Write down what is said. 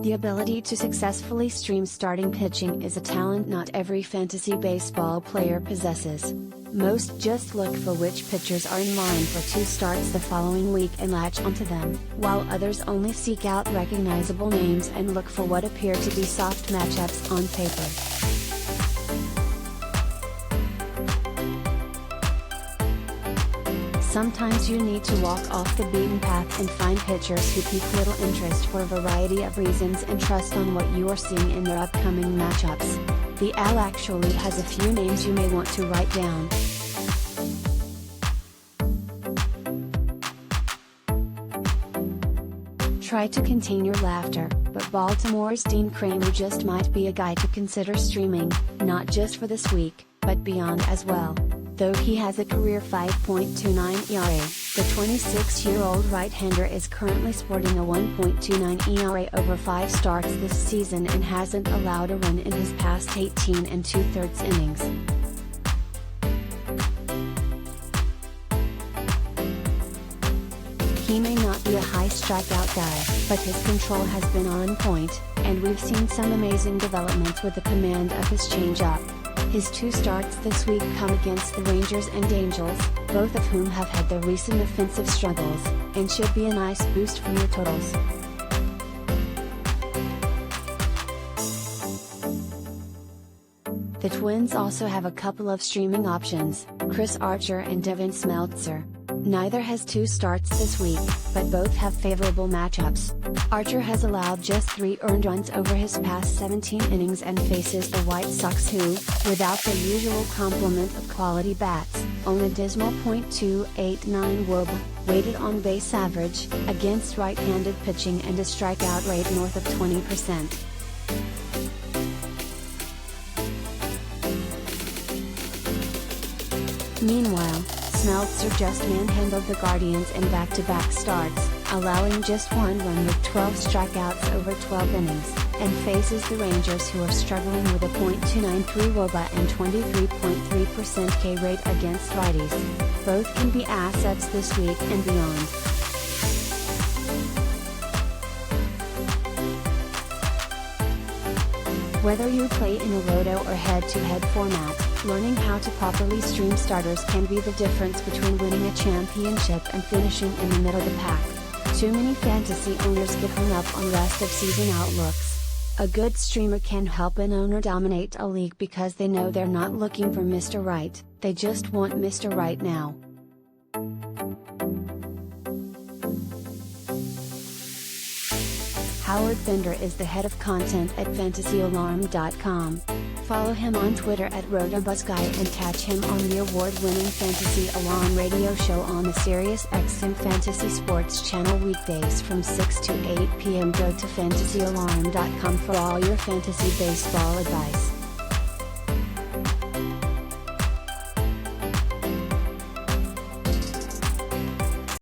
The ability to successfully stream starting pitching is a talent not every fantasy baseball player possesses. Most just look for which pitchers are in line for 2 starts the following week and latch onto them, while others only seek out recognizable names and look for what appear to be soft matchups on paper. Sometimes you need to walk off the beaten path and find pitchers who pique little interest for a variety of reasons and trust on what you are seeing in their upcoming matchups. The AL actually has a few names you may want to write down. Try to contain your laughter, but Baltimore's Dean Kremer just might be a guy to consider streaming, not just for this week, but beyond as well. Though he has a career 5.29 ERA, the 26-year-old right-hander is currently sporting a 1.29 ERA over 5 starts this season and hasn't allowed a run in his past 18 2/3 innings. He may not be a high strikeout guy, but his control has been on point, and we've seen some amazing development with the command of his changeup. His 2 starts this week come against the Rangers and Angels, both of whom have had their recent offensive struggles, and should be a nice boost for your totals. The Twins also have a couple of streaming options, Chris Archer and Devin Smeltzer. Neither has 2 starts this week, but both have favorable matchups. Archer has allowed just 3 earned runs over his past 17 innings and faces the White Sox who, without their usual complement of quality bats, own a dismal .289 WOB, weighted on base average, against right-handed pitching and a strikeout rate north of 20%. Meanwhile, Smeltzer just manhandled the Guardians in back-to-back starts, allowing just 1 run with 12 strikeouts over 12 innings, and faces the Rangers who are struggling with a .293 WOBA and 23.3% K rate against righties. Both can be assets this week and beyond. Whether you play in a roto or head-to-head format, learning how to properly stream starters can be the difference between winning a championship and finishing in the middle of the pack. Too many fantasy owners get hung up on rest of season outlooks. A good streamer can help an owner dominate a league because they know they're not looking for Mr. Right, they just want Mr. Right now. Howard Bender is the head of content at fantasyalarm.com. Follow him on Twitter at RotoBuzzGuy and catch him on the award-winning Fantasy Alarm radio show on the SiriusXM Fantasy Sports channel weekdays from 6 to 8 p.m. Go to fantasyalarm.com for all your fantasy baseball advice.